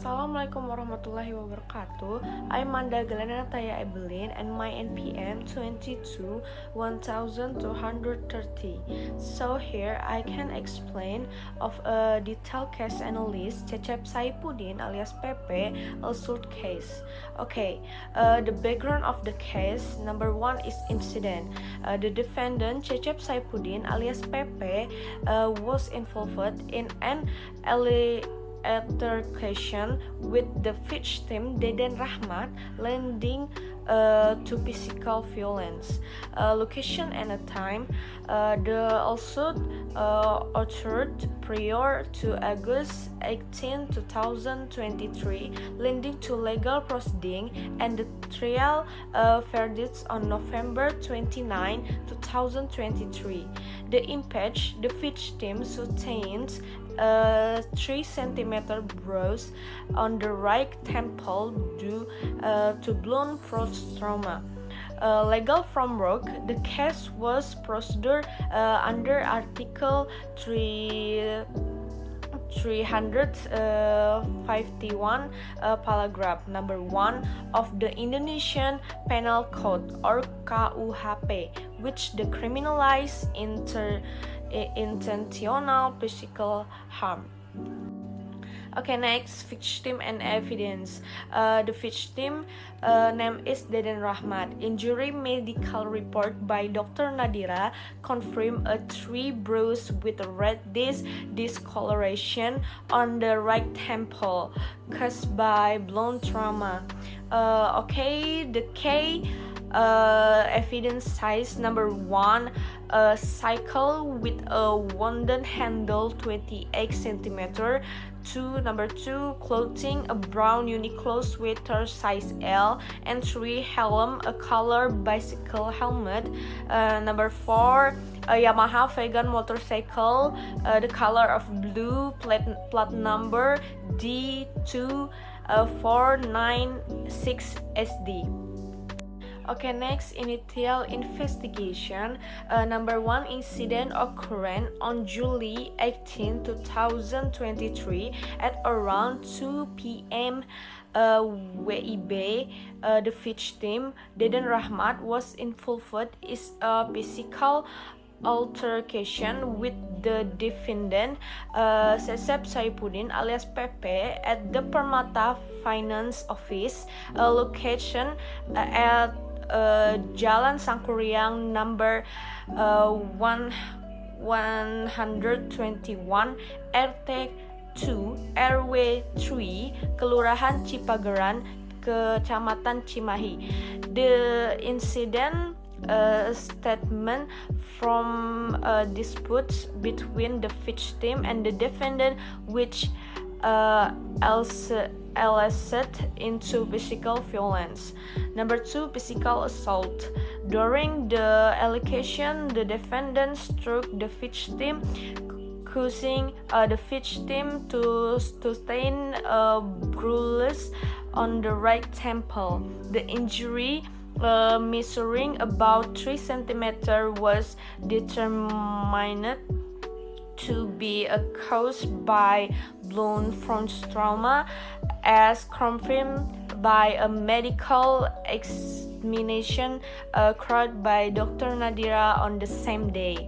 Assalamualaikum warahmatullahi wabarakatuh. I'm Manda Galena Taya Evelyn and my NPM 22 1230. So here I can explain of a detailed case analysis Cecep Saipudin alias Pepe assault case. Okay, the background of the case. Number one is incident. The defendant Cecep Saipudin alias Pepe was involved in an altercation with the victim Deden Rahmat, leading to physical violence. Location and a time. The assault occurred prior to August 18, 2023, leading to legal proceeding and the trial verdicts on November 29, 2023. The image, the victim sustains 3 cm bruise on the right temple due to blunt force trauma. Legal framework. The case was proceeded under Article 351 paragraph number 1 of the Indonesian Penal Code or KUHP, which decriminalize intentional physical harm. Okay, next, victim and evidence. The victim name is Deden Rahmat. Injury medical report by Dr. Nadira confirmed a 3 bruise with a reddish discoloration on the right temple caused by blunt trauma. Okay, the evidence size. Number 1, a cycle with a wounded handle 28 cm. Number 2, clothing, a brown Uniqlo sweater size L. And 3, helm, a color bicycle helmet. Number 4, a Yamaha vegan motorcycle, the color of blue, plate number D2496SD. Okay, next, initial investigation. Number 1, incident occurred on July 18, 2023 at around 2 p.m. WIB. The victim, Deden Rahmat, was involved in a physical altercation with the defendant Cecep Saipudin alias Pepe at the Permata Finance Office, location at Jalan Sangkuriang number 121 RT 2 RW 3 Kelurahan Cipageran, Kecamatan Cimahi. The incident statement from disputes between the victim and the defendant, which elicited into physical violence. Number 2, physical assault. During the altercation, the defendant struck the victim, causing the victim to sustain a bruise on the right temple. The injury, measuring about 3 cm, was determined to be caused by blunt force trauma, as confirmed by a medical examination carried by Dr. Nadira on the same day.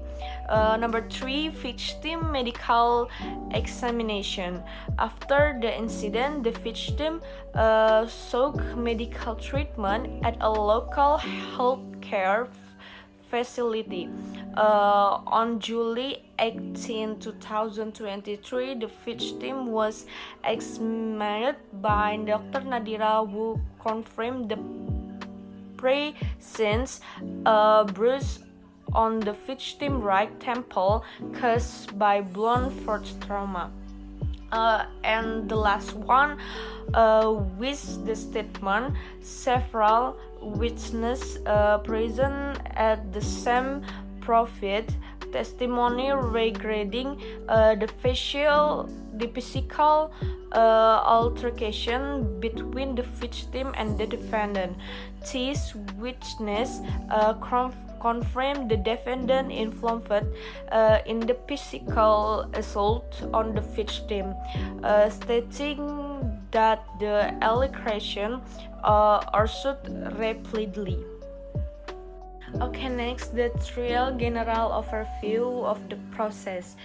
Number 3, victim medical examination. After the incident, the victim sought medical treatment at a local healthcare facility. On July 18, 2023, the victim was examined by Dr. Nadira, who confirmed the presence of bruise on the victim's right temple caused by blunt force trauma. And the last one, with the statement, several witnesses present at the scene provide testimony regarding the physical altercation between the victim and the defendant. These witnesses confirmed the defendant involved in the physical assault on the victim, stating that the allegation should repeatedly. Okay, next, the trial general overview of the process.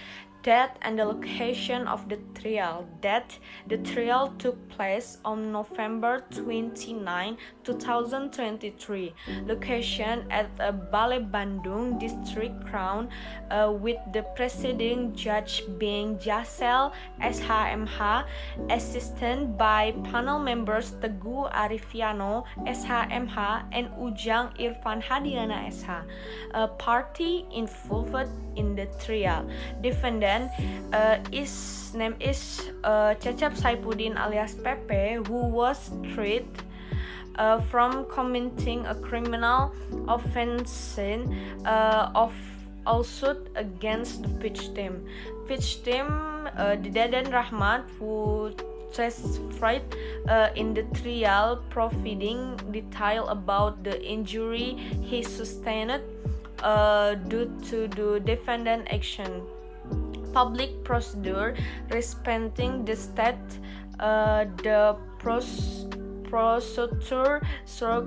Date and the location of the trial. Date: the trial took place on November 29, 2023. Location: at Balai Bandung District Crown, with the presiding judge being Jasel SHMH, assisted by panel members Teguh Arifiano SHMH and Ujang Irfan Hadiana SH. Party involved in the trial. Defendant name is Cecep Saifuddin alias Pepe, who was tried from committing a criminal offense of lawsuit against the victim. Dadan Rahmat, who testified in the trial, providing detail about the injury he sustained due to the defendant action. Public procedure: respecting the state, the prosecutor struck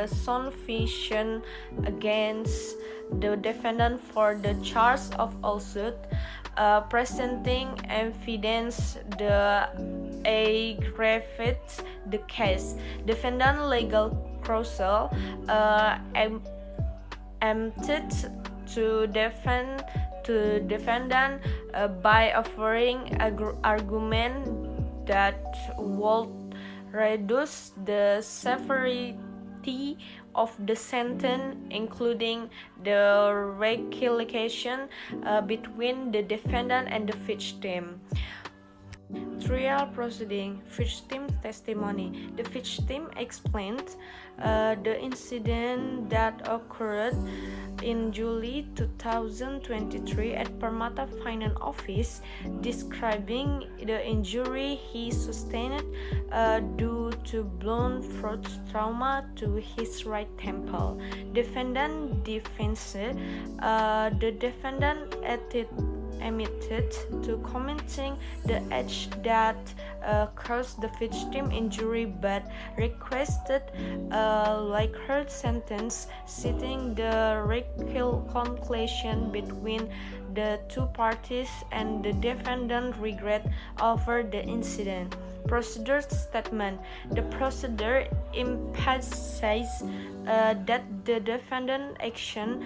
sufficient against the defendant for the charge of lawsuit, presenting evidence the aggravates the case. Defendant legal counsel attempted to defend the defendant by offering argument that would reduce the severity of the sentence, including the reconciliation between the defendant and the victim. Trial proceeding: victim testimony. The victim explained the incident that occurred in July 2023 at Permata Finance Office, describing the injury he sustained due to blunt force trauma to his right temple. Defendant defense: the defendant admitted to committing the act that caused the victim injury, but requested like her sentence, citing the reconciliation between the two parties and the defendant regret over the incident. Procedure statement: the procedure emphasizes that the defendant action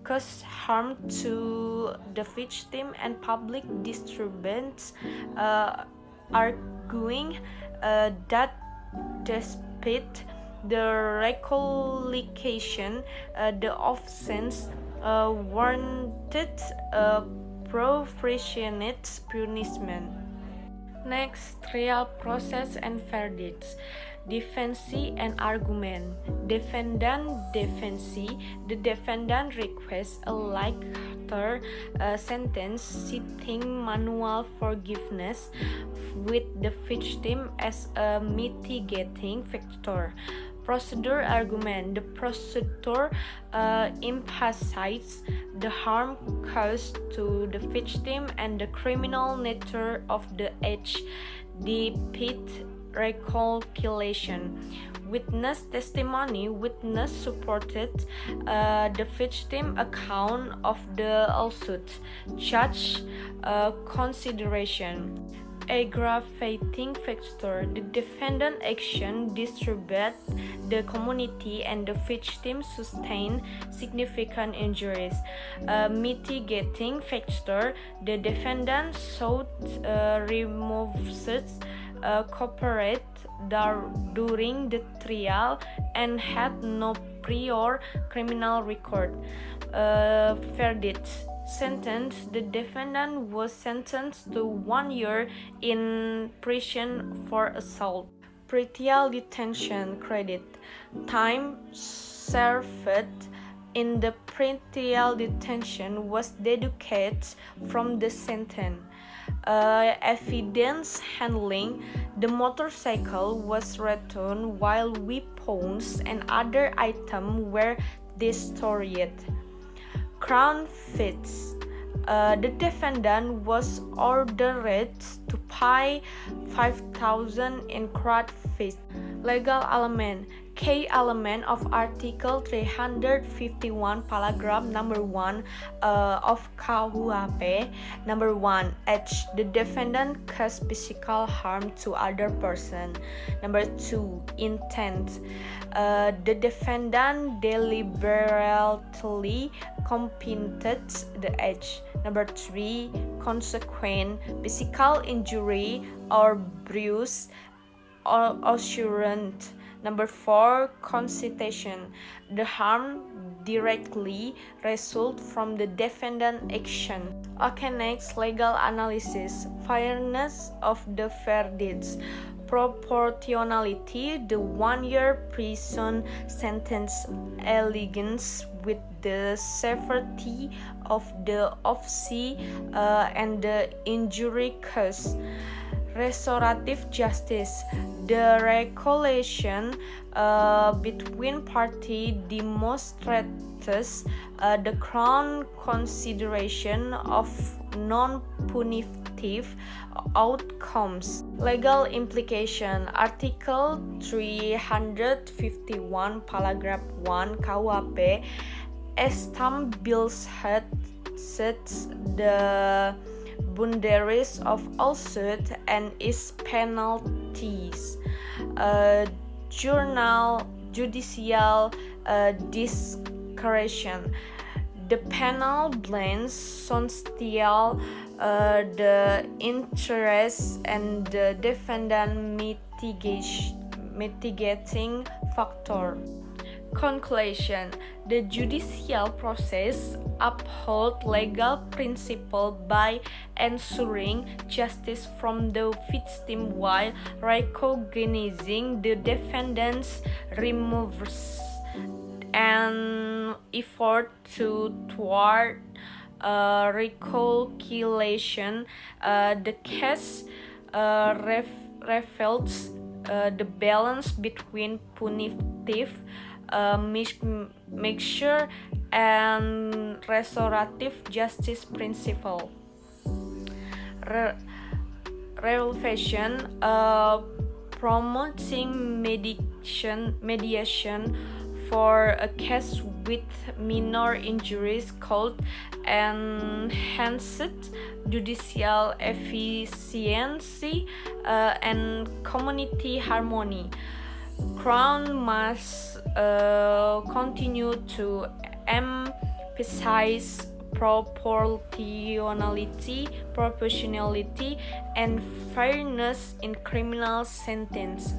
caused harm to the victim and public disturbance, arguing that despite the reconciliation, the offense warranted proportionate punishment. Next, trial process and verdicts. Defense and argument. Defendant defense: the defendant requests a lighter sentence, citing manual forgiveness, with the victim as a mitigating factor. Procedure argument: the prosecutor emphasizes the harm caused to the victim and the criminal nature of the act, despite reconciliation. Witness testimony: witness supported the victim account of the lawsuit. Judge consideration: aggravating factor: the defendant action disturbed the community and the victim sustained significant injuries. Mitigating factor: the defendant sought removes cooperate during the trial and had no prior criminal record. Verdict: sentence: the defendant was sentenced to 1 year in prison for assault. Pretrial detention credit: time served in the pretrial detention was deducted from the sentence. Evidence handling: the motorcycle was returned while weapons and other items were destroyed. Crown fees: The defendant was ordered to pay 5,000 in court fees. Legal element. Key element of Article 351 paragraph number 1 of KUHP. Number 1 H. The defendant caused physical harm to other person. Number 2 Intent. The defendant deliberately committed the act. Number 3 Consequent. Physical injury or bruise or assurance. Number 4 Concitation. The harm directly result from the defendant action. Okay, next, legal analysis. Fairness of the verdicts. Proportionality. The 1-year prison sentence aligns with the severity of the offense and the injury caused. Restorative justice. The reconciliation between parties demonstrates the Crown consideration of non-punitive outcomes. Legal implication. Article 351 paragraph 1 KUHP establishes the boundaries of all suit and its penalties. Judicial discretion. The panel blends substantial the interest and the defendant mitigating factor. Conclusion. The judicial process upholds legal principles by ensuring justice from the victim while recognizing the defendant's remorse and effort toward reconciliation. The case reflects the balance between punitive measure and restorative justice principle. Relevation. Promoting mediation for a case with minor injuries called enhanced judicial efficiency and community harmony. Crown must continue to emphasize proportionality, and fairness in criminal sentence.